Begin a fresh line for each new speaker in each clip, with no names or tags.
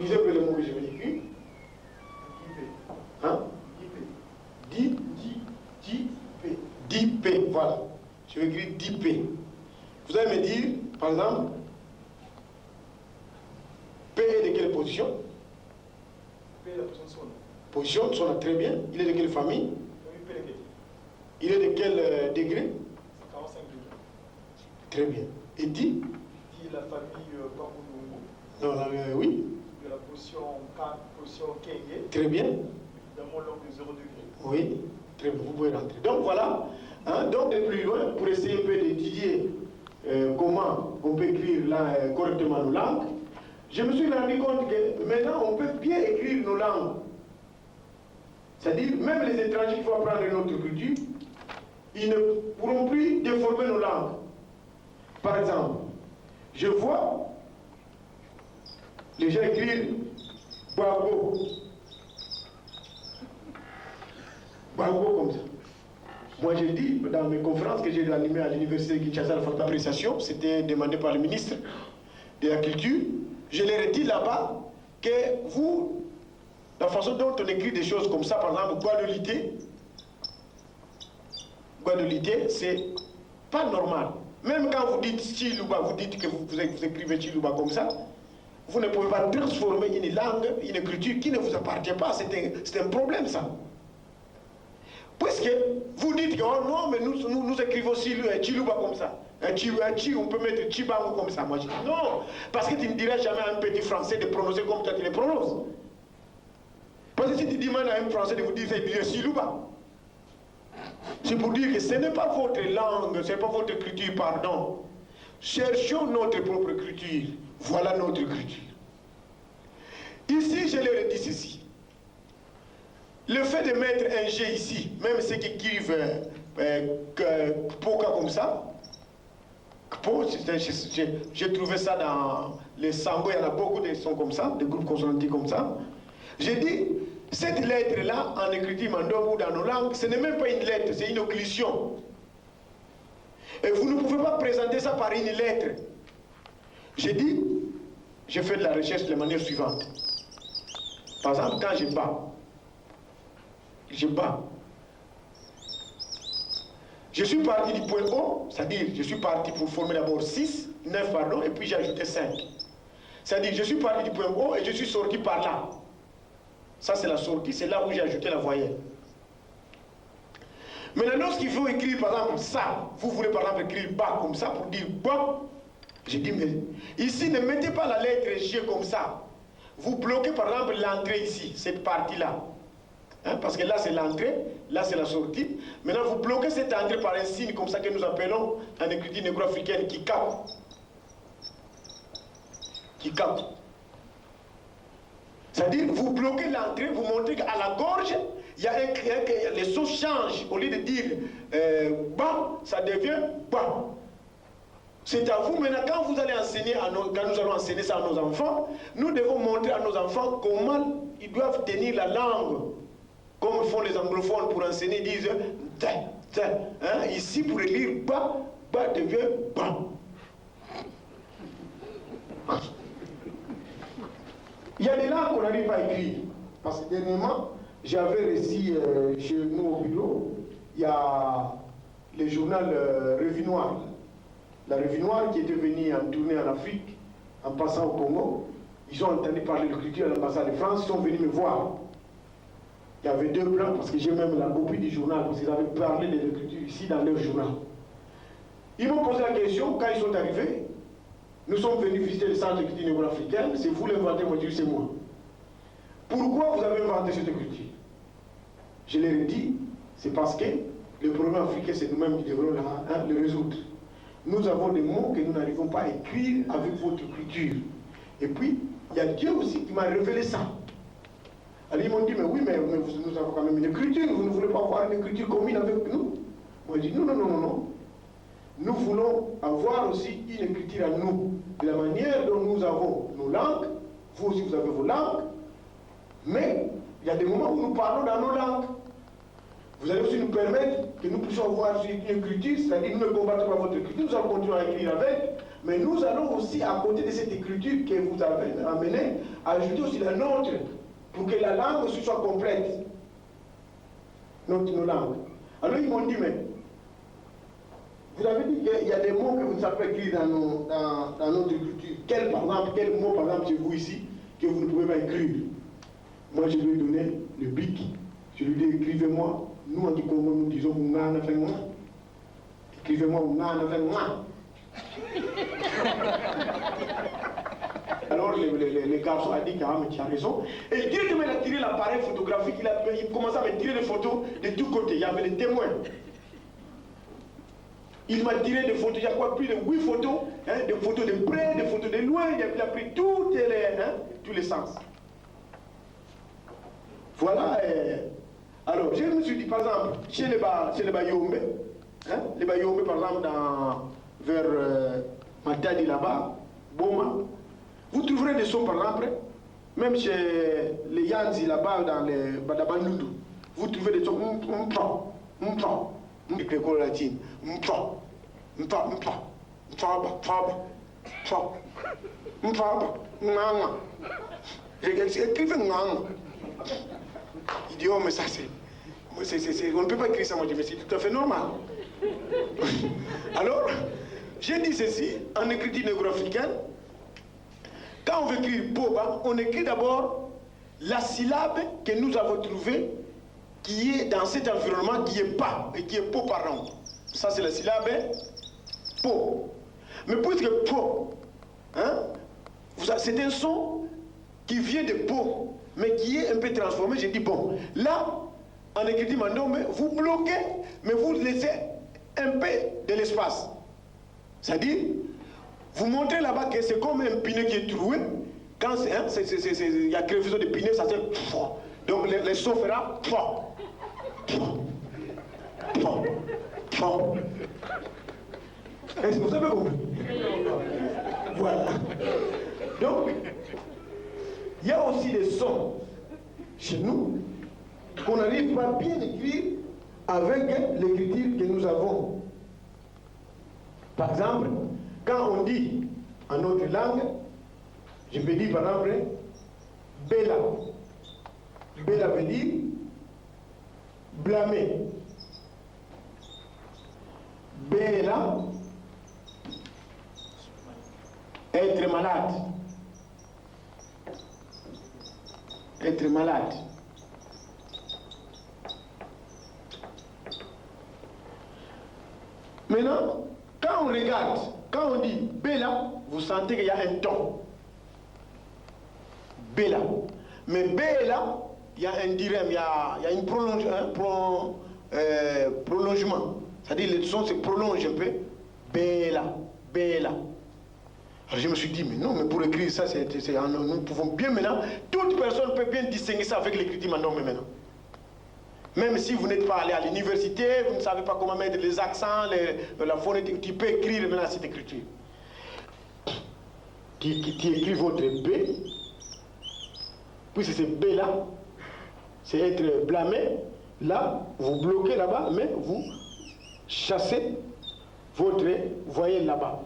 Lisez un peu le mot que je vais écrire. Hein? DIP, voilà. Je vais écrire DIP. Vous allez me dire, par exemple, P est de quelle position?
P est la position de son.
Position, son très bien. Il est de quelle famille? Il est de quel degré?
45 degrés.
Très bien. Et dit?
Dit la famille Bambunungu.
Non, oui.
De la position K, position Kenge.
Très bien.
Évidemment, l'angle de 0 degré.
Oui, très bien. Vous pouvez rentrer. Donc voilà. Hein, donc de plus loin, pour essayer un peu d'étudier comment on peut écrire correctement nos langues, je me suis rendu compte que maintenant on peut bien écrire nos langues. C'est-à-dire, même les étrangers qui vont apprendre notre culture, ils ne pourront plus déformer nos langues. Par exemple, je vois les gens écrire Bago. Bago comme ça. Moi, j'ai dit dans mes conférences que j'ai animées à l'université de Kinshasa, la forte appréciation, c'était demandé par le ministre de la Culture. Je leur ai dit là-bas que vous, la façon dont on écrit des choses comme ça, par exemple, Guadolité, c'est pas normal. Même quand vous dites Chiluba, vous dites que vous écrivez Chiluba comme ça, vous ne pouvez pas transformer une langue, une écriture qui ne vous appartient pas. C'est un problème, ça. Puisque vous dites que oh non, mais nous écrivons Chiluba comme ça. On peut mettre Chibango comme ça. Moi je dis non, parce que tu ne diras jamais à un petit français de prononcer comme toi tu le prononces. Parce que si tu demandes à un français de vous dire Chiluba, c'est pour dire que ce n'est pas votre langue, ce n'est pas votre écriture, pardon. Cherchons notre propre écriture. Voilà notre écriture. Ici, je leur ai dit ceci. Le fait de mettre un G ici, même ceux qui écrivent Poka comme ça, j'ai trouvé ça dans les Sango, il y en a beaucoup de sons comme ça, de groupes consonantiques comme ça. J'ai dit, cette lettre-là, en écriture mandobo ou dans nos langues, ce n'est même pas une lettre, c'est une occlusion. Et vous ne pouvez pas présenter ça par une lettre. J'ai dit, j'ai fait de la recherche de la manière suivante. Par exemple, quand je bats. Je suis parti du point O, c'est-à-dire je suis parti pour former d'abord 9 pardon, et puis j'ai ajouté 5. C'est-à-dire je suis parti du point O et je suis sorti par là. Ça c'est la sortie, c'est là où j'ai ajouté la voyelle. Maintenant, lorsqu'il faut écrire par exemple ça, vous voulez par exemple écrire bas comme ça pour dire bas, j'ai dit mais ici ne mettez pas la lettre G comme ça. Vous bloquez par exemple l'entrée ici, cette partie-là. Hein, parce que là c'est l'entrée, là c'est la sortie. Maintenant vous bloquez cette entrée par un signe comme ça que nous appelons en écriture négro-africaine qui capte. Qui capte. C'est-à-dire vous bloquez l'entrée, vous montrez qu'à la gorge, il y a les sons changent. Au lieu de dire bas, ça devient bas. C'est à vous maintenant, quand vous allez enseigner quand nous allons enseigner ça à nos enfants, nous devons montrer à nos enfants comment ils doivent tenir la langue. Comme font les anglophones pour enseigner, ils disent hein? Ici pour lire bas, bas devient bas. Il y a des langues qu'on n'arrive pas à écrire. Parce que dernièrement, j'avais reçu chez nous au bureau, il y a le journal Revue Noire. La Revue Noire qui était venue en tournée en Afrique, en passant au Congo. Ils ont entendu parler de l'écriture à l'ambassade de France, ils sont venus me voir. Il y avait 2 blancs, parce que j'ai même la copie du journal, parce qu'ils avaient parlé de l'écriture ici dans leur journal. Ils m'ont posé la question, quand ils sont arrivés, nous sommes venus visiter le centre d'écriture négro-africaine, c'est vous l'inventez, moi je dis c'est moi. Pourquoi vous avez inventé cette écriture? Je leur ai dit, c'est parce que le problème africain, c'est nous-mêmes qui devrons le résoudre. Nous avons des mots que nous n'arrivons pas à écrire avec votre écriture. Et puis, il y a Dieu aussi qui m'a révélé ça. Alors ils m'ont dit, mais oui, mais nous avons quand même une écriture, vous ne voulez pas avoir une écriture commune avec nous? Moi je dis, non. Nous voulons avoir aussi une écriture à nous, de la manière dont nous avons nos langues, vous aussi vous avez vos langues, mais il y a des moments où nous parlons dans nos langues. Vous allez aussi nous permettre que nous puissions avoir une écriture, c'est-à-dire nous ne combattons pas votre écriture, nous allons continuer à écrire avec, mais nous allons aussi, à côté de cette écriture que vous avez amenée, ajouter aussi la nôtre, pour que la langue soit complète. Nos langues. Alors ils m'ont dit, mais vous avez dit qu'il y a des mots que vous ne savez pas écrire dans notre écriture. Quel mot, par exemple, chez vous ici, que vous ne pouvez pas écrire? Moi, je lui ai donné le bic. Je lui ai dit, écrivez-moi. Nous, en Congo, nous disons, écrivez-moi, Alors, les garçons ont dit, ah, mais tu as raison. Et directement, il a tiré l'appareil photographique, il commençait à me tirer des photos de tous côtés. Il y avait des témoins. Il m'a tiré des photos, il y a quoi, plus de 8 photos, hein, des photos de près, des photos de loin, il a pris tous les sens. Voilà. Alors, je me suis dit, par exemple, chez les Bayombe, hein, les Bayombe, par exemple, vers Matadi là-bas, Boma, vous trouverez des sons, par exemple, même chez les Yanzi là-bas, dans les Badabandundu, vous trouvez des sons, l'école latine, il dit, oh, mais ça c'est. On ne peut pas écrire ça, moi je dis, mais c'est tout à fait normal. Alors, j'ai dit ceci, en écriture négro-africaine, quand on veut écrire Boba, on écrit d'abord la syllabe que nous avons trouvée, qui est dans cet environnement, qui est pas, et qui est po parlant. Ça c'est la syllabe po. Mais puisque po, hein, c'est un son qui vient de po, mais qui est un peu transformé, j'ai dit bon, là, en écriture mandome, vous bloquez, mais vous laissez un peu de l'espace. C'est-à-dire, vous montrez là-bas que c'est comme un pinet qui est troué, quand il y a crevaison de pinet, ça fait donc les sons fera est-ce que vous avez compris? Voilà. Donc, il y a aussi des sons chez nous qu'on n'arrive pas bien écrire avec l'écriture que nous avons. Par exemple, quand on dit en notre langue, je peux dire par exemple, Bella. Bella veut dire blâmer. Bella, être malade. Être malade. Maintenant, quand on regarde, quand on dit Bella, vous sentez qu'il y a un ton. Bella. Mais Bella, il y a un dirème, il y a un prolongement. C'est-à-dire le son se prolonge un peu. Bella, Bella. Alors je me suis dit, mais non, mais pour écrire ça, nous pouvons bien maintenant, toute personne peut bien distinguer ça avec l'écriture maintenant. Même si vous n'êtes pas allé à l'université, vous ne savez pas comment mettre les accents, la phonétique, tu peux écrire maintenant cette écriture. Tu écris votre B, puis c'est B là, c'est être blâmé, là, vous bloquez là-bas, mais vous chassez votre voyelle là-bas.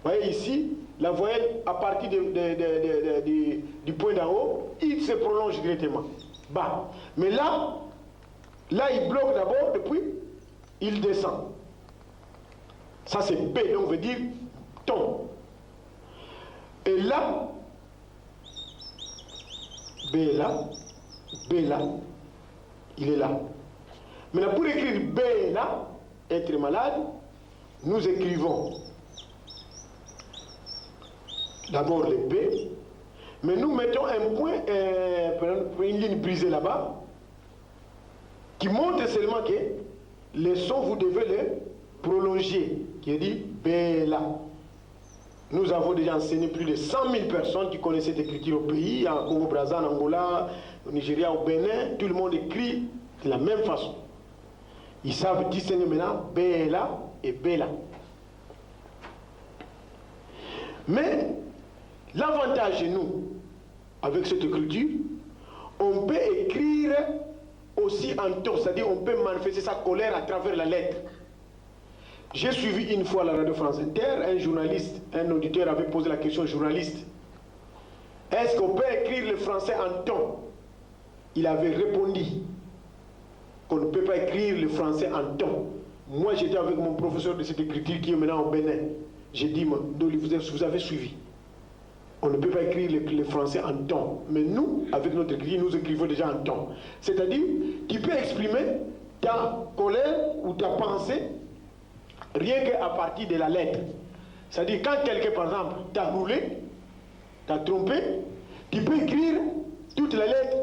Vous voyez ici, la voyelle à partir du point d'en haut, il se prolonge directement. Bas. Mais là, il bloque d'abord, et puis il descend. Ça c'est B, donc veut dire ton. Et là, B là, il est là. Maintenant pour écrire B là, être malade, nous écrivons d'abord le B, mais nous mettons un point, une ligne brisée là-bas, qui montre seulement que les sons, vous devez les prolonger, qui dit Bella. Nous avons déjà enseigné plus de 100 000 personnes qui connaissent cette écriture au pays, en Congo-Brazza, en Angola, au Nigeria, au Bénin, tout le monde écrit de la même façon. Ils savent distinguer maintenant Bella et Bella. Mais l'avantage chez nous, avec cette écriture, on peut écrire aussi en ton, c'est-à-dire on peut manifester sa colère à travers la lettre. J'ai suivi une fois la radio France Inter, un journaliste, un auditeur avait posé la question au journaliste. Est-ce qu'on peut écrire le français en ton? Il avait répondu qu'on ne peut pas écrire le français en ton. Moi j'étais avec mon professeur de cette écriture qui est maintenant au Bénin. J'ai dit, vous avez suivi. On ne peut pas écrire le français en ton. Mais nous, avec notre écriture, nous écrivons déjà en ton. C'est-à-dire, tu peux exprimer ta colère ou ta pensée rien qu'à partir de la lettre. C'est-à-dire, quand quelqu'un, par exemple, t'a roulé, t'a trompé, tu peux écrire toute la lettre.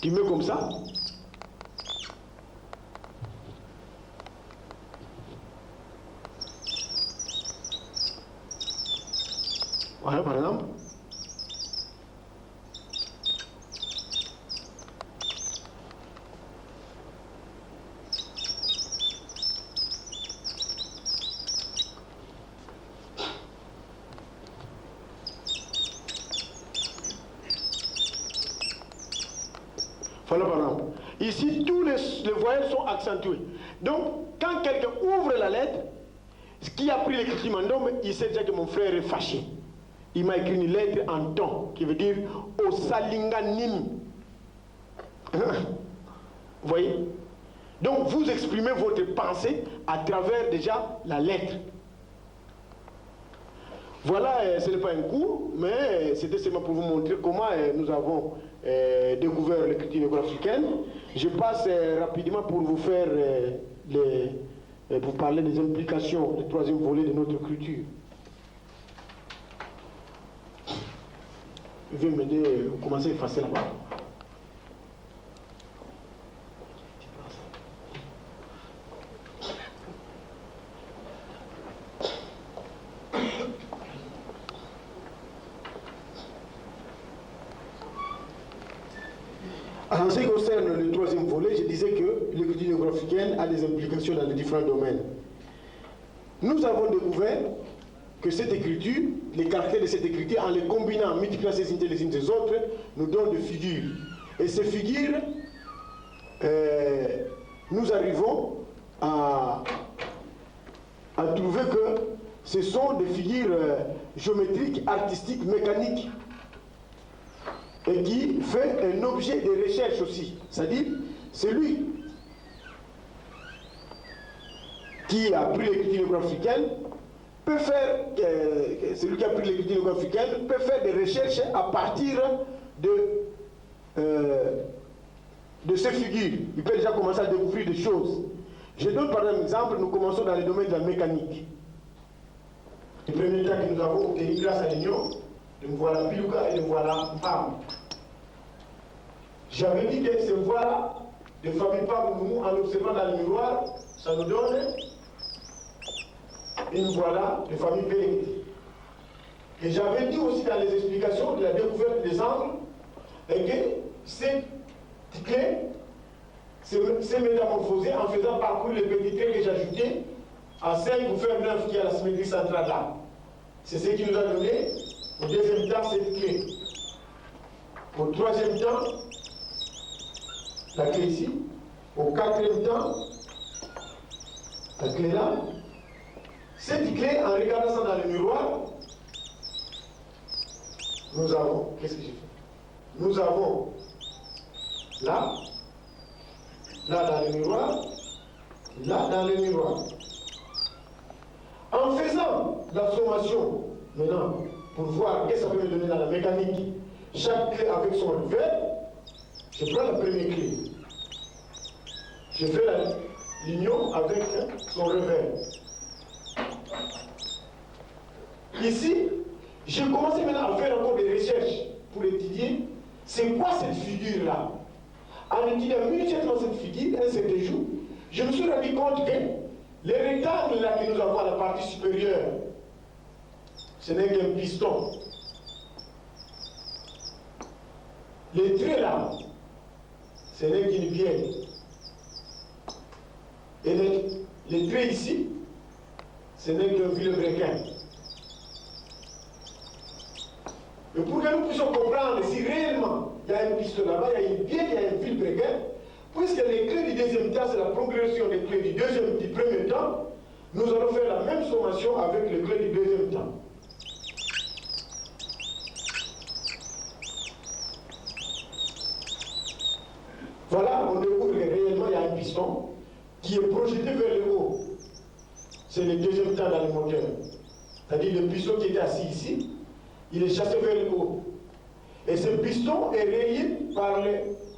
Tu mets comme ça. Voilà, par exemple. Voilà, par exemple. Ici, tous les voyelles sont accentuées. Donc, quand quelqu'un ouvre la lettre, ce qui a pris l'écriture mandom, il sait déjà que mon frère est fâché. Il m'a écrit une lettre en ton, qui veut dire Osalinganim. Vous voyez? Donc vous exprimez votre pensée à travers déjà la lettre. Voilà, ce n'est pas un cours, mais c'était seulement pour vous montrer comment nous avons découvert l'écriture négro-africaine. Je passe rapidement pour vous faire pour parler des implications du troisième volet de notre culture. Je vais m'aider, commencer à effacer là-bas. En ce qui concerne le troisième volet, je disais que l'écriture négro-africaine a des implications dans les différents domaines. Nous avons découvert que cette écriture, les caractères de cette écriture, en les combinant, en multipliant ces unités les unes des autres, nous donnent des figures. Et ces figures, nous arrivons à trouver que ce sont des figures géométriques, artistiques, mécaniques, et qui fait un objet de recherche aussi. C'est-à-dire, celui qui a pris l'écriture négro-africaine peut faire, celui qui a pris l'écriture négro-africaine peut faire des recherches à partir de ces figures. Il peut déjà commencer à découvrir des choses. Je donne par exemple, nous commençons dans le domaine de la mécanique. Le premier temps que nous avons obtenu grâce à l'union, de voilà Piluka et de voilà Pam. J'avais dit que ce voilà de famille Pam, en observant dans le miroir, ça nous donne une voilà de famille Pélégué. Et j'avais dit aussi dans les explications de la découverte des angles, et que ces clés s'est métamorphosé en faisant parcourir les petits traits que j'ajoutais à 5 pour faire 9 qui est à la symétrie centrale là. C'est ce qui nous a donné au deuxième temps cette clé. Au troisième temps, la clé ici. Au quatrième temps, la clé là. Cette clé, en regardant ça dans le miroir, nous avons, qu'est-ce que j'ai fait? Nous avons là dans le miroir, là dans le miroir. En faisant la sommation, maintenant, pour voir qu'est-ce que ça peut me donner dans la mécanique, chaque clé avec son revers, je prends la première clé. Je fais l'union avec son revers. Ici, j'ai commencé maintenant à faire encore des recherches pour étudier c'est quoi cette figure-là. En étudiant minutieusement cette figure, un certain jour, je me suis rendu compte que les rectangles là que nous avons à la partie supérieure, ce n'est qu'un piston. Les traits là, ce n'est qu'une bielle. Et les traits ici, ce n'est qu'un vilebrequin. Mais pour que nous puissions comprendre si réellement il y a un piston là-bas, il y a une bielle, il y a un fil précaire. Puisque les clés du deuxième temps, c'est la progression des clés du premier temps, nous allons faire la même sommation avec les clés du deuxième temps. Voilà, on découvre que réellement il y a un piston qui est projeté vers le haut. C'est le deuxième temps dans le moteur. C'est-à-dire le piston qui était assis ici, il est chassé vers le haut. Et ce piston est rayé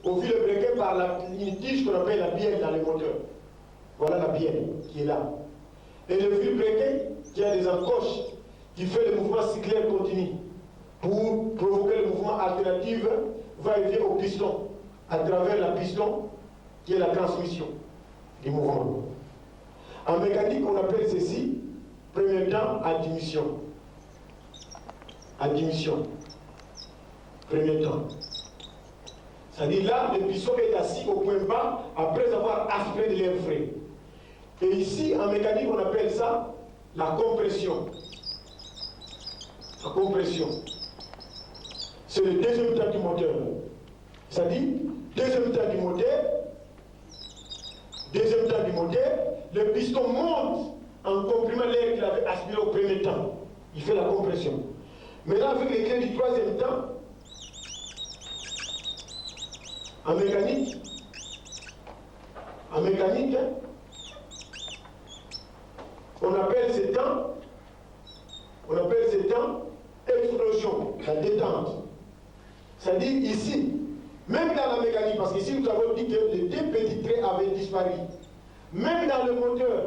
au fil brequet par une tige qu'on appelle la bielle dans le moteur. Voilà la bielle qui est là. Et le fil brequet qui a des encoches qui fait le mouvement cyclaire continu pour provoquer le mouvement alternatif va-et-vient au piston à travers la piston qui est la transmission du mouvement. En mécanique, on appelle ceci, premier temps, admission. Admission. Premier temps. C'est-à-dire là, le piston est assis au point bas après avoir aspiré de l'air frais. Et ici, en mécanique, on appelle ça la compression. La compression. C'est le deuxième temps du moteur. C'est-à-dire, deuxième temps du moteur, le piston monte en comprimant l'air qu'il avait aspiré au premier temps. Il fait la compression. Maintenant, avec les clés du troisième temps, en mécanique, on appelle ces temps explosion, la détente. C'est-à-dire ici, même dans la mécanique, parce qu'ici nous avons dit que les deux petits traits avaient disparu. Même dans le moteur,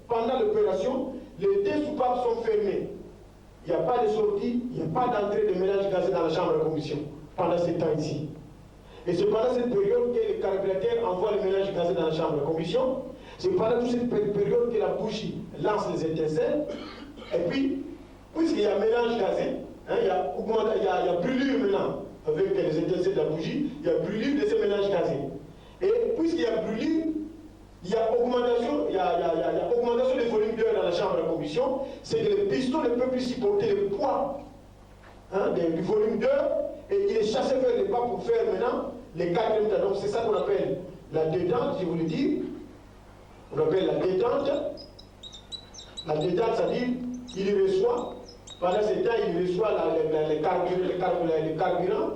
pendant l'opération, les deux soupapes sont fermées. Il n'y a pas de sortie, il n'y a pas d'entrée de mélange gazé dans la chambre de combustion pendant ce temps ici. Et c'est pendant cette période que le carburateur envoie le mélange gazé dans la chambre de combustion. C'est pendant toute cette période que la bougie lance les étincelles. Et puis, puisqu'il y a mélange gazé, il y a brûlure maintenant avec les étincelles de la bougie, il y a brûlure de ces mélanges gazés. Et puisqu'il y a brûlure, il y a augmentation des volumes d'air dans la chambre de combustion, c'est que le piston ne peut plus supporter le poids du volume d'air et il est chassé vers le bas pour faire maintenant les quatrièmes temps. Donc c'est ça qu'on appelle la détente, je vous le dis. On appelle la détente. La détente, c'est-à-dire il reçoit, pendant ce temps, il reçoit le carburant,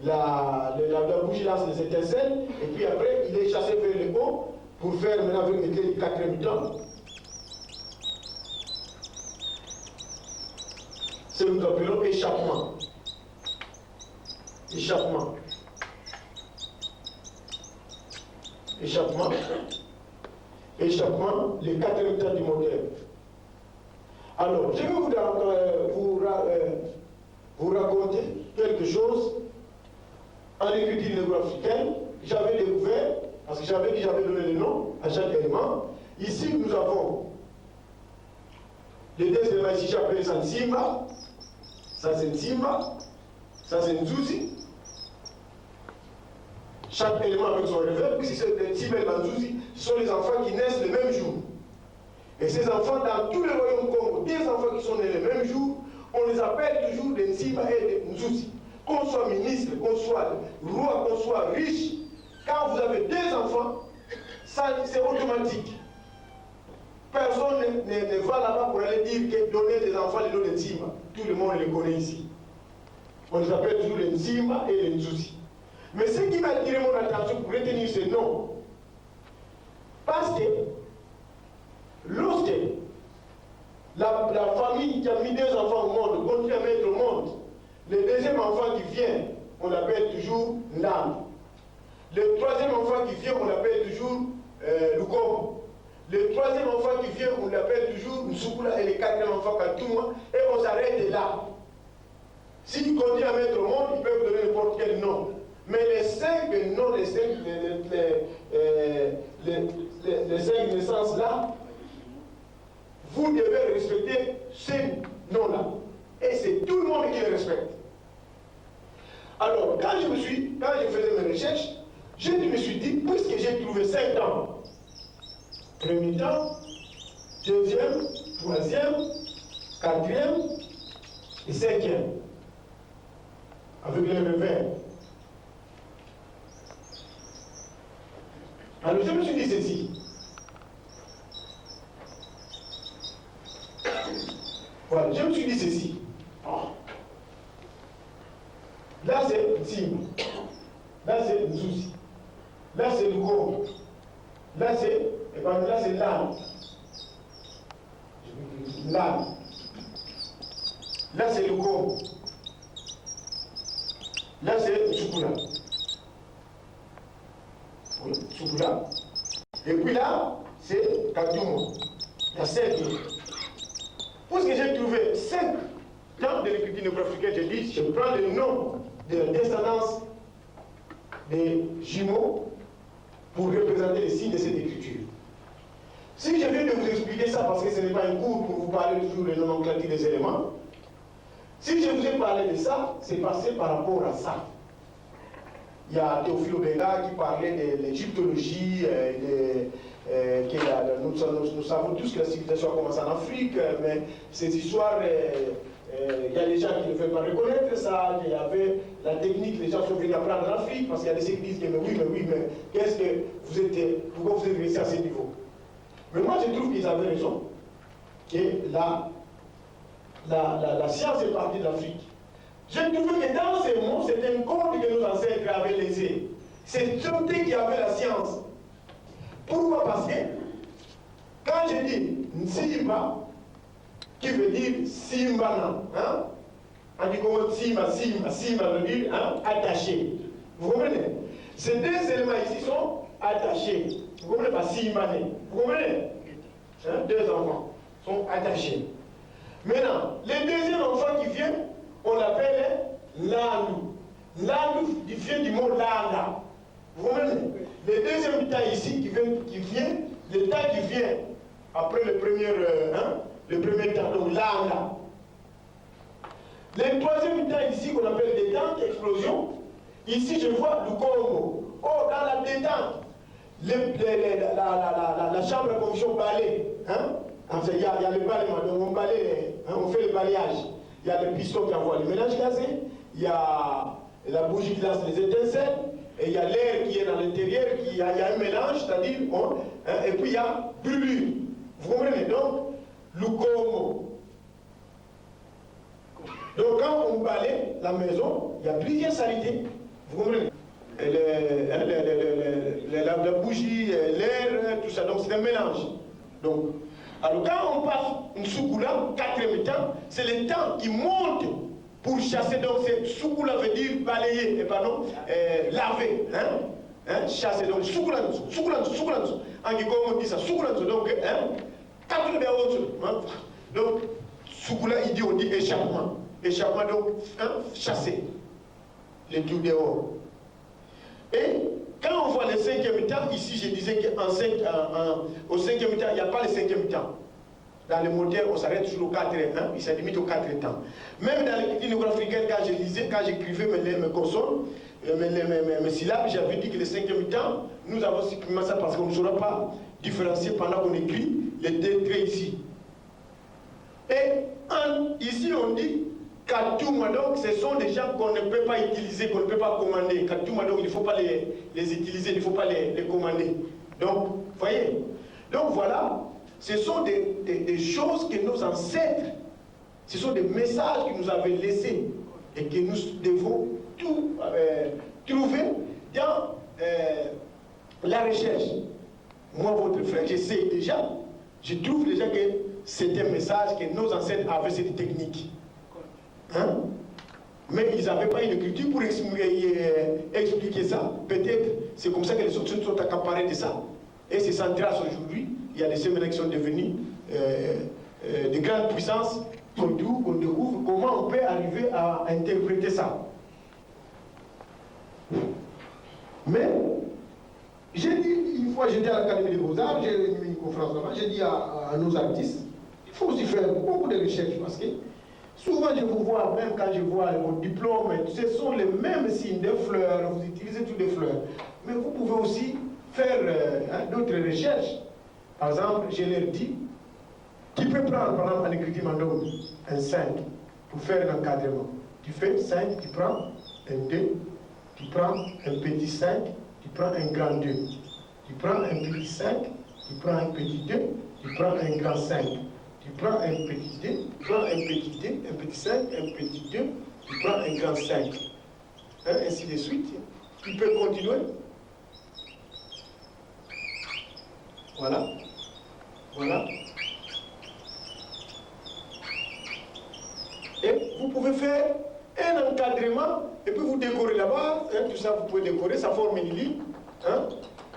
la bougie lance les étincelles, et puis après, il est chassé vers le haut pour faire maintenant avec les clés du quatrième temps. Ce que nous appelons échappement. Échappement. Échappement. Échappement, le quatrième temps du moteur. Alors, je vais vous raconter quelque chose en écriture néo-africaine. J'avais découvert, parce que j'avais dit j'avais donné le nom à chaque élément. Ici, nous avons les deux éléments ici, j'appelle ça Nsimba. Ça c'est Nsimba. Ça c'est Nzuzi. Chaque élément avec son réveil, puisque c'est Nsimba et Nzuzi, ce sont les enfants qui naissent le même jour. Et ces enfants, dans tous les royaumes Congo, des enfants qui sont nés le même jour, on les appelle toujours des Nsimba et des Nzuzi. Qu'on soit ministre, qu'on soit roi, qu'on soit riche, quand vous avez des enfants, ça c'est automatique. Personne ne va là-bas pour aller dire que donner des enfants les noms de Nsimba. Tout le monde les connaît ici. On les appelle toujours les Nsimba et les Nzuzi. Mais ce qui m'a attiré mon attention pour retenir ces noms, parce que lorsque la famille qui a mis deux enfants au monde continue à mettre au monde, le deuxième enfant qui vient, on l'appelle toujours Nam. Le troisième enfant qui vient, on l'appelle toujours Lukombo. Le troisième enfant qui vient, on l'appelle toujours Nsukula, et le quatrième enfant Katouma, et on s'arrête là. S'ils continuent à mettre au monde, ils peuvent donner n'importe quel nom. Mais les cinq noms, les cinq naissances là, vous devez respecter ces noms-là. Et c'est tout le monde qui les respecte. Alors, quand je faisais mes recherches, je me suis dit, puisque j'ai trouvé 5 temps, premier temps, deuxième, troisième, quatrième et cinquième, avec les revers. Alors je me suis dit ceci. Voilà, je me suis dit ceci. Là c'est Sim. Là c'est Nzuzi. Là c'est Lugo. Là c'est l'âme. L'âme. Là c'est Lugo. Là c'est Tsukula. Oui, Tsukula. Et puis là, c'est Katumo. Il y a 7. Pour ce que j'ai trouvé 5 dans de l'écriture néo-africaine, j'ai dit, je prends le nom de la descendance des jumeaux pour représenter les signes de cette écriture. Si je viens de vous expliquer ça, parce que ce n'est pas un cours pour vous parler toujours de nomenclature des éléments, si je vous ai parlé de ça, c'est passé par rapport à ça. Il y a Théophile Obenga qui parlait de l'égyptologie, nous savons tous que la civilisation a commencé en Afrique, mais ces histoires, il y a des gens qui ne veulent pas reconnaître ça, il y avait la technique, les gens sont venus apprendre en Afrique, parce qu'il y a des églises qui disent, mais qu'est-ce que vous êtes, pourquoi vous êtes resté à ce niveau? Mais moi je trouve qu'ils avaient raison, que la science est partie de l'Afrique. Je trouve que dans ces mots, c'est un code que nos ancêtres avaient laissé. C'est eux qui avaient la science. Pourquoi? Parce que, quand je dis Nsimba, qui veut dire Simbana, hein? On dit comment Simba veut dire attaché. Vous comprenez? Ces deux éléments ici sont attachés. Vous comprenez pas Simbane? Vous comprenez? Hein? Deux enfants sont attachés. Maintenant, le deuxième enfant qui vient, on l'appelle Landu. Landu vient du mot Langa. Vous comprenez? Le deuxième temps ici qui vient, le temps qui vient après le premier temps, donc Langa. Le troisième temps ici qu'on appelle détente, explosion, ici je vois le Congo. Oh, dans la détente, la chambre de conviction balai. Hein? Enfin, il y a le balayement, donc on balaye, on fait le balayage. Il y a le piston qui envoie le mélange gazé, il y a la bougie qui lance les étincelles, et il y a l'air qui est dans l'intérieur, il y a un mélange, c'est-à-dire, et puis il y a brûlure. Vous comprenez? Donc, le Congo. Donc quand on balaye la maison, il y a plusieurs saletés. Vous comprenez? La bougie, l'air, tout ça, donc c'est un mélange. Donc, alors quand on passe une Soukoula, 4e temps, c'est le temps qui monte pour chasser. Donc Soukoula veut dire balayer, laver, chasser. Donc Soukoula, en Guigon on dit ça, Soukoula, donc 4e temps. Donc Soukoula on dit échappement. Échappement donc chasser, les tout dehors. Et quand on voit le 5e temps, ici je disais qu'au 5e temps, il n'y a pas le 5e temps. Dans le moteur, on s'arrête toujours au 4e, il se limite au 4e temps. Même dans l'écriture néo-africaine, quand je lisais, quand j'écrivais mes consonnes, mes syllabes, j'avais dit que le 5e temps, nous avons supprimé ça parce qu'on ne saura pas différencier pendant qu'on écrit les deux traits ici. Et ici on dit Katouma, donc ce sont des gens qu'on ne peut pas utiliser, qu'on ne peut pas commander. Katouma, donc il ne faut pas les utiliser, il ne faut pas les commander. Donc, vous voyez? Donc voilà, ce sont des choses que nos ancêtres, ce sont des messages qu'ils nous avaient laissés et que nous devons tout trouver dans la recherche. Moi, votre frère, j'essaie déjà, je trouve déjà que c'est un message que nos ancêtres avaient cette technique. Mais ils n'avaient pas une écriture pour expliquer ça. Peut-être c'est comme ça que les autres sont accaparés de ça. Et c'est sans trace aujourd'hui. Il y a des séminaires qui sont devenus de grandes puissances. On découvre comment on peut arriver à interpréter ça. Mais j'ai dit, une fois j'étais à l'Académie des Beaux-Arts, j'ai eu une conférence là-bas, j'ai dit à nos artistes, il faut aussi faire beaucoup de recherches parce que souvent je vous vois, même quand je vois vos diplômes, ce sont les mêmes signes de fleurs, vous utilisez toutes les fleurs. Mais vous pouvez aussi faire d'autres recherches. Par exemple, je leur dis, tu peux prendre par exemple en écriture mandome un 5 pour faire un encadrement. Tu fais 5, tu prends un 2, tu prends un petit 5, tu prends un grand 2. tu prends un petit 5, tu prends un petit 2, tu prends un grand 5. Tu prends un petit 2, tu prends un petit 2, un petit 5, un petit 2, tu prends un grand 5. Hein, ainsi de suite. Tu peux continuer. Voilà. Voilà. Et vous pouvez faire un encadrement et puis vous décorez là-bas. Hein, tout ça, vous pouvez décorer, ça forme une ligne. Hein,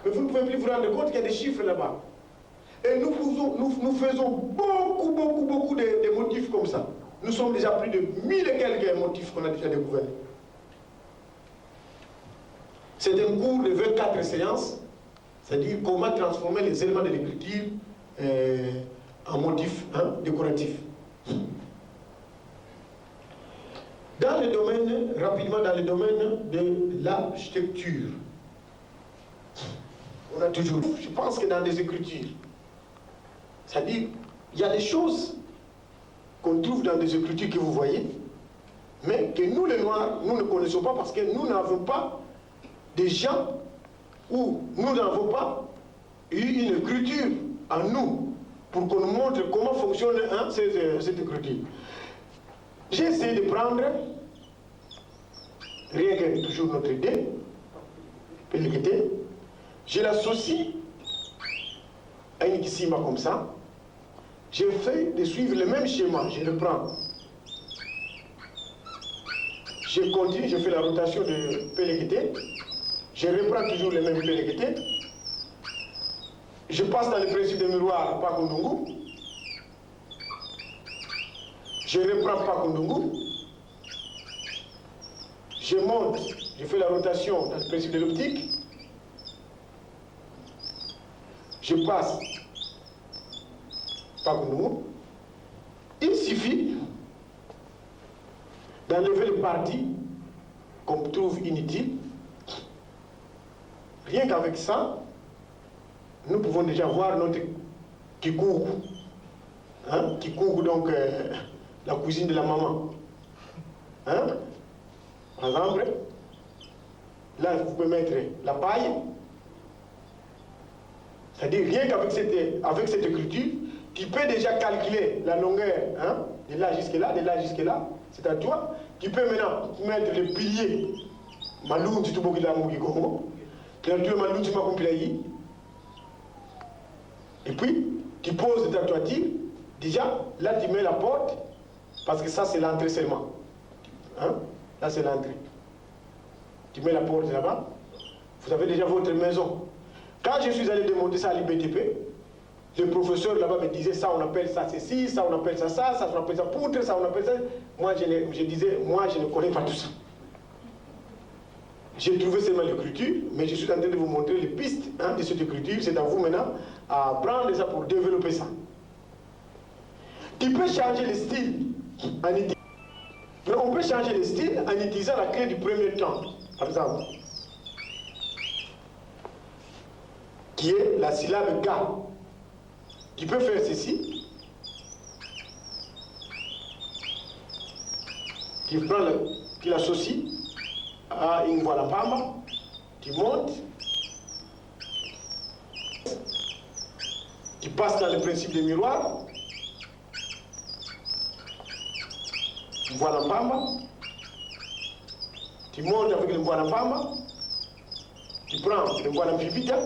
mais vous ne pouvez plus vous rendre compte qu'il y a des chiffres là-bas. Et nous faisons beaucoup de motifs comme ça. Nous sommes déjà plus de 1000 et quelques motifs qu'on a déjà découverts. C'est un cours de 24 séances, c'est-à-dire comment transformer les éléments de l'écriture en motifs décoratifs. Dans le domaine, rapidement dans le domaine de l'architecture, on a toujours, je pense que dans les écritures, c'est-à-dire, il y a des choses qu'on trouve dans des écritures que vous voyez, mais que nous, les Noirs, nous ne connaissons pas parce que nous n'avons pas des gens où nous n'avons pas eu une écriture en nous pour qu'on nous montre comment fonctionne cette écriture. J'ai essayé de prendre, rien que toujours notre idée, je l'associe à une kissima comme ça. J'ai fait de suivre le même schéma, je le prends. Je continue, je fais la rotation de Péléguité. Je reprends toujours le même Péléguité. Je passe dans le principe de miroir Pakundungu. Je reprends Pakundungu. Je monte, je fais la rotation dans le principe de l'optique. Je passe Pakundungu. Il suffit d'enlever les parties qu'on trouve inutiles. Rien qu'avec ça, nous pouvons déjà voir notre kikougou. Hein? Kikougou, donc la cuisine de la maman. Hein? Par exemple, là, vous pouvez mettre la paille. C'est-à-dire, rien qu'avec cette écriture, tu peux déjà calculer la longueur, hein, de là jusque là, de là jusque là. C'est à toi. Tu peux maintenant mettre les piliers. Malou, tu te peux la mougigongo. Tu malou, tu m'as et puis, tu poses ta toiture. Déjà, là, tu mets la porte. Parce que ça, c'est l'entrée seulement. Hein? Là, c'est l'entrée. Tu mets la porte là-bas. Vous avez déjà votre maison. Quand je suis allé démonter ça à l'IBTP, le professeur là-bas me disait ça, on appelle ça ceci, ça, on appelle ça ça, ça, on appelle ça poutre, ça, on appelle ça. Moi, je disais, moi, je ne connais pas tout ça. J'ai trouvé seulement l'écriture, mais je suis en train de vous montrer les pistes de cette écriture. C'est à vous maintenant à prendre ça pour développer ça. Tu peux changer le style en utilisant. On peut changer le style en utilisant la clé du premier temps, par exemple, qui est la syllabe K. Tu peux faire ceci. Tu l'associes à une voile à pamba, tu montes, tu passes dans le principe des miroirs, une voile à pamba, tu montes avec une voile à pamba, tu prends une voile à pipita,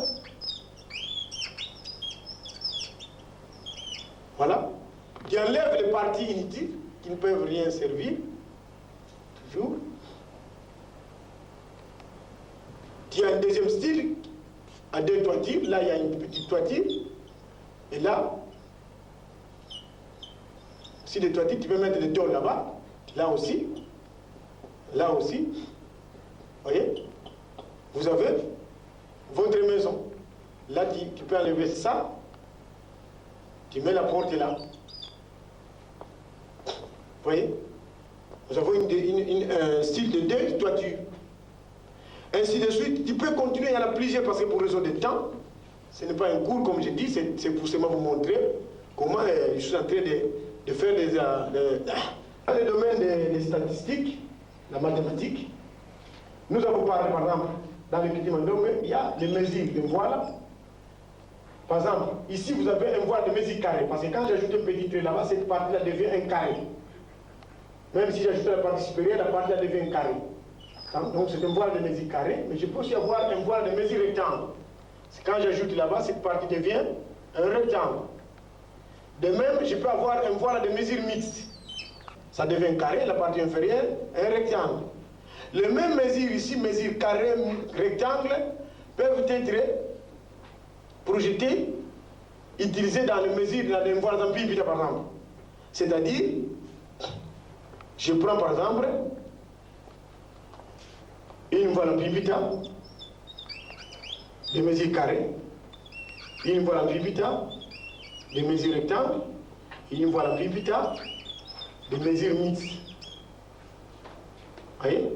voilà, tu enlèves les parties inutiles qui ne peuvent rien servir, toujours. Tu as un deuxième style, à deux toitures. Là, il y a une petite toiture. Et là, si les toitures, tu peux mettre des tôles là-bas. Là aussi. Là aussi. Vous voyez? Vous avez votre maison. Là, tu peux enlever ça. Tu mets la porte là. Vous voyez? Nous avons un style de deux toitures. Ainsi de suite, tu peux continuer, il y en a plusieurs parce que pour raison de temps, ce n'est pas un cours comme je dis, c'est pour seulement vous montrer comment je suis en train de faire dans le domaine des statistiques, la mathématique, nous avons parlé par exemple, dans le petit mandome, il y a les mesures, les voiles, Par exemple, ici vous avez un voile de mesure carré, parce que quand j'ajoute un petit trait là-bas, cette partie-là devient un carré. Même si j'ajoute la partie supérieure, la partie-là devient un carré. Donc c'est un voile de mesure carré, mais je peux aussi avoir un voile de mesure rectangle. Quand j'ajoute là-bas, cette partie devient un rectangle. De même, je peux avoir un voile de mesure mixte. Ça devient un carré, la partie inférieure, un rectangle. Les mêmes mesures ici, mesures carré, rectangle, peuvent être projetées, utilisées dans les mesures d'un voile en pipita, par exemple. C'est-à-dire, je prends par exemple une voile en pipita, de mesure carré, une voile en pipita, de mesure rectangle, et une voile en pipita, de mesure mixte. Vous voyez?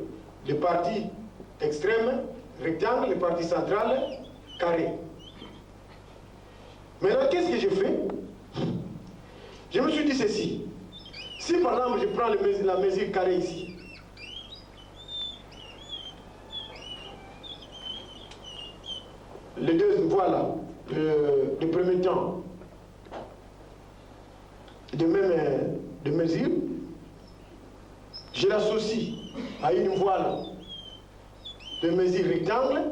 Les parties extrêmes, rectangle, les parties centrales, carré. Maintenant, qu'est-ce que je fais? Je me suis dit ceci. Si par exemple je prends la mesure carré ici, les deux, voilà, le premier temps, de mesure, je l'associe à une voile de mesure rectangle,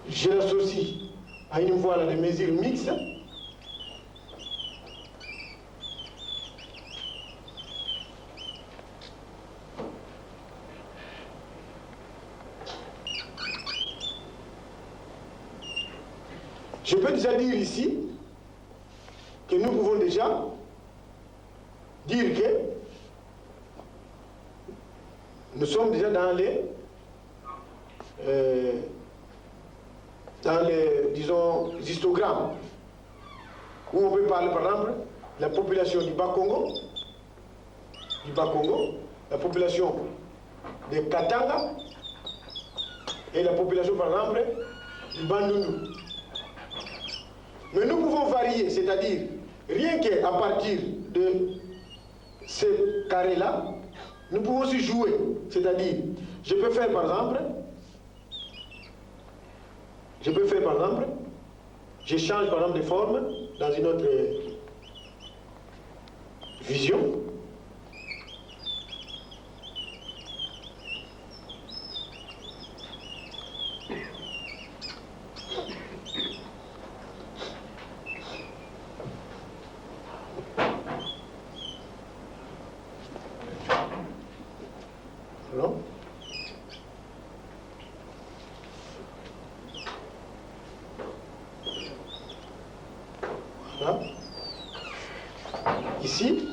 je l'associe à une voile de mesure mixte, je peux déjà dire ici que nous pouvons déjà dire que nous sommes déjà dans les disons, histogrammes, où on peut parler par exemple de la population du Bas-Congo, la population de Katanga et la population par exemple du Bandundu. Mais nous pouvons varier, c'est-à-dire rien qu'à partir de ce carré-là, nous pouvons aussi jouer, c'est-à-dire je peux faire par exemple, je change par exemple de forme dans une autre vision. Non? Voilà. Ici,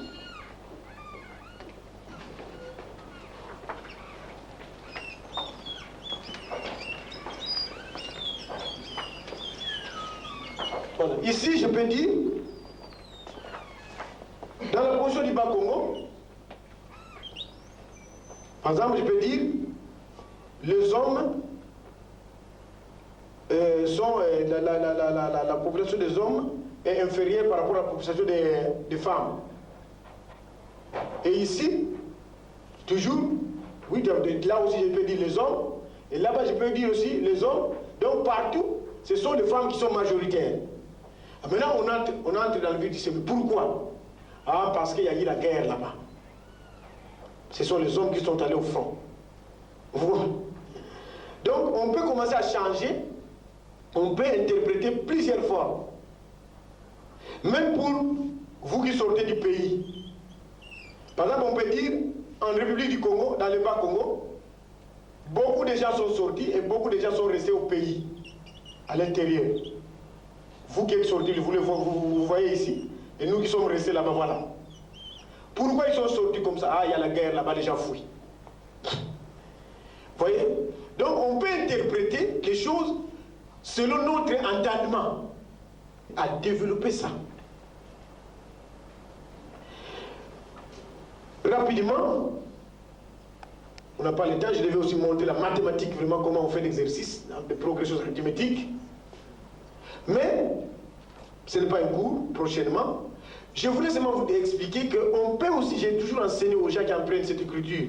voilà. Ici, je peux dire, dans la portion du Bas-Congo, par exemple, je peux dire, les hommes la population des hommes est inférieure par rapport à la population des femmes. Et ici, toujours, oui, là aussi je peux dire les hommes, et là-bas je peux dire aussi les hommes. Donc partout, ce sont les femmes qui sont majoritaires. Maintenant, on entre dans le vif du sujet. Pourquoi? Ah, parce qu'il y a eu la guerre là-bas. Ce sont les hommes qui sont allés au front. Donc, on peut commencer à changer, on peut interpréter plusieurs formes. Même pour vous qui sortez du pays. Par exemple, on peut dire, en République du Congo, dans le Bas-Congo, beaucoup de gens sont sortis et beaucoup de gens sont restés au pays, à l'intérieur. Vous qui êtes sortis, vous voyez ici, et nous qui sommes restés là-bas, voilà. Pourquoi ils sont sortis comme ça? Ah, il y a la guerre là-bas, les gens fuient. Vous voyez? Donc on peut interpréter les choses selon notre entendement, à développer ça. Rapidement, on n'a pas le temps, je devais aussi montrer la mathématique, vraiment comment on fait l'exercice de progression arithmétique. Mais ce n'est pas un cours, prochainement. Je voulais seulement vous expliquer qu'on peut aussi, j'ai toujours enseigné aux gens qui apprennent cette écriture,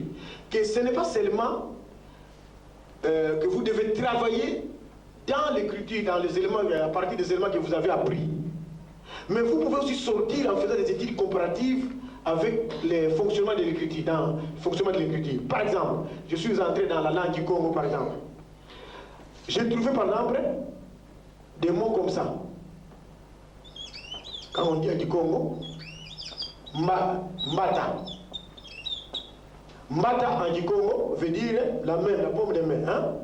que ce n'est pas seulement que vous devez travailler dans l'écriture, dans les éléments, à partir des éléments que vous avez appris. Mais vous pouvez aussi sortir en faisant des études comparatives avec les fonctionnements de l'écriture, dans le fonctionnement de l'écriture. Par exemple, je suis entré dans la langue du Congo, par exemple. J'ai trouvé, par exemple, des mots comme ça. Quand on dit du Congo, mbata. Mbata en Congo veut dire la main, la paume de main. Hein?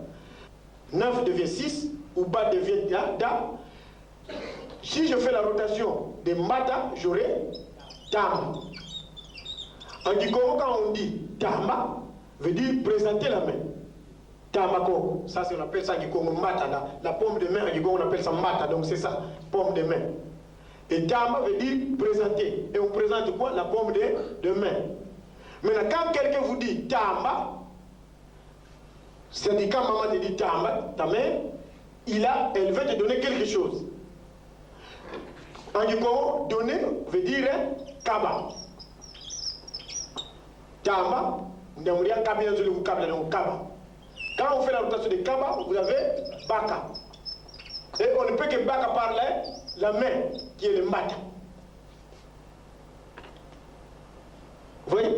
9 devient 6, ou bas devient da. Si je fais la rotation de mbata, j'aurai tama. En Congo, quand on dit tama, veut dire présenter la main. Tamako, ça on appelle ça en Congo mbata. La paume de main en Congo on appelle ça mbata, donc c'est ça, paume de main. Et tama veut dire présenter. Et on présente quoi? La paume de main. Maintenant, quand quelqu'un vous dit tamba, c'est-à-dire quand maman te dit tamba, ta mère, elle veut te donner quelque chose. En Congo, donner veut dire kaba. Tamba, on dit kaba. Quand on fait la rotation de kaba, vous avez baka. Et on ne peut que baka par la main, qui est le mbata. Vous voyez?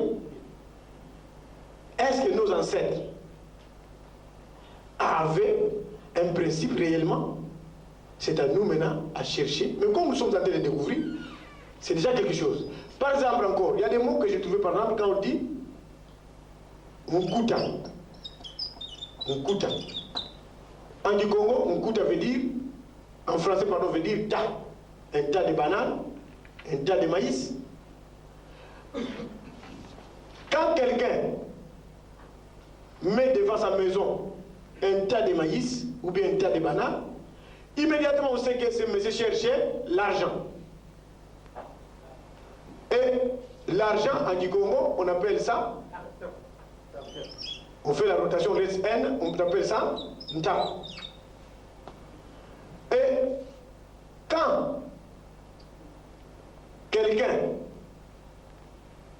Est-ce que nos ancêtres avaient un principe réellement? C'est à nous maintenant à chercher. Mais comme nous sommes en train de découvrir, c'est déjà quelque chose. Par exemple encore, il y a des mots que j'ai trouvés par exemple quand on dit Nkuta. Nkuta. En du Congo, Nkuta veut dire, en français pardon, veut dire tas. Un tas de bananes, un tas de maïs. Quand quelqu'un met devant sa maison un tas de maïs ou bien un tas de bananes, immédiatement on sait que ce monsieur cherchait l'argent. Et l'argent en Congo, on appelle ça, on fait la rotation N, on appelle ça nta. Et quand quelqu'un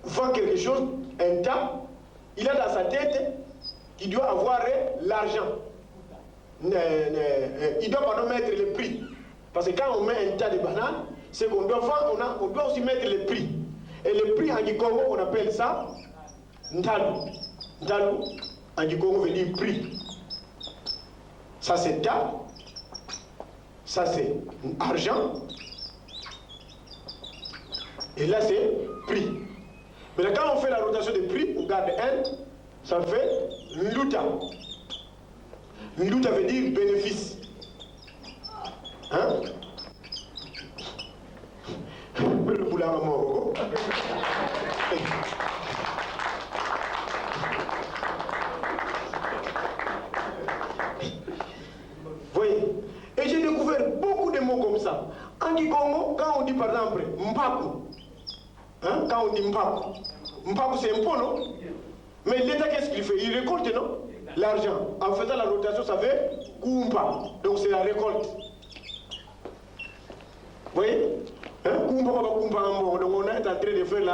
vend quelque chose, un tas, il a dans sa tête qu'il doit avoir l'argent. Il doit pas mettre le prix. Parce que quand on met un tas de bananes, c'est qu'on doit vendre, on doit aussi mettre le prix. Et le prix en Congo, on appelle ça Ndalu. Ndalu, en Congo, veut dire prix. Ça c'est tas, ça c'est argent, et là c'est prix. Mais là, quand on fait la rotation de prix, on garde N, ça fait Nluta. Nluta veut dire bénéfice. Hein? Le boulard à mort. Voyez? Et j'ai découvert beaucoup de mots comme ça. En Congo, quand on dit par exemple Mpaku, hein? Quand on dit Mpaku, Mpaku c'est un pot, non? Mais l'État, qu'est-ce qu'il fait? Il récolte, non? L'argent. En faisant la rotation, ça fait Kumpa. Donc c'est la récolte. Vous voyez? Hein? Kumpa, donc on est en train de faire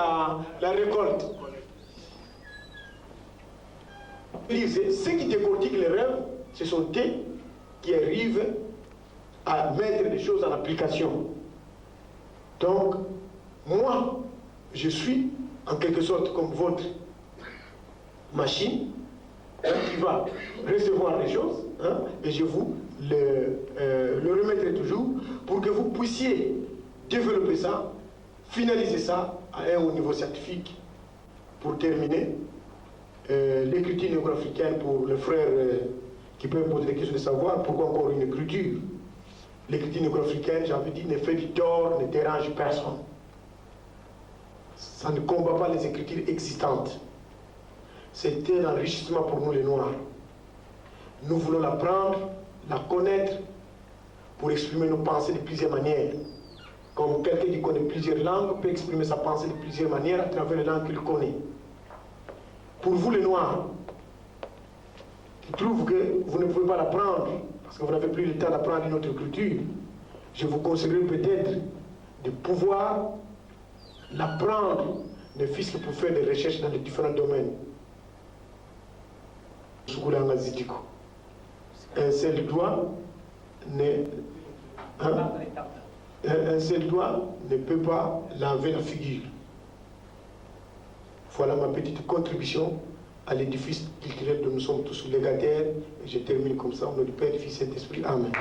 la récolte. Ceux qui décortiquent les rêves, ce sont eux qui arrivent à mettre les choses en application. Donc, moi, je suis en quelque sorte comme votre machine qui va recevoir les choses, hein, et je vous le remettrai toujours pour que vous puissiez développer ça, finaliser ça à un haut niveau scientifique. Pour terminer, l'écriture négro-africaine pour les frères qui peuvent poser des questions de savoir pourquoi encore une écriture. L'écriture négro-africaine, j'avais dit, ne fait du tort, ne dérange personne. Ça ne combat pas les écritures existantes. C'est un enrichissement pour nous les Noirs. Nous voulons l'apprendre, la connaître, pour exprimer nos pensées de plusieurs manières. Comme quelqu'un qui connaît plusieurs langues peut exprimer sa pensée de plusieurs manières à travers les langues qu'il connaît. Pour vous les Noirs, qui trouvent que vous ne pouvez pas l'apprendre, parce que vous n'avez plus le temps d'apprendre une autre culture, je vous conseillerais peut-être de pouvoir l'apprendre, ne fût-ce que pour faire des recherches dans les différents domaines. un seul doigt ne, hein, un seul doigt ne peut pas laver la figure. Voilà ma petite contribution à l'édifice culturel dont nous sommes tous légataires. Et je termine comme ça, au nom du Père, du Fils et du Saint-Esprit. Amen.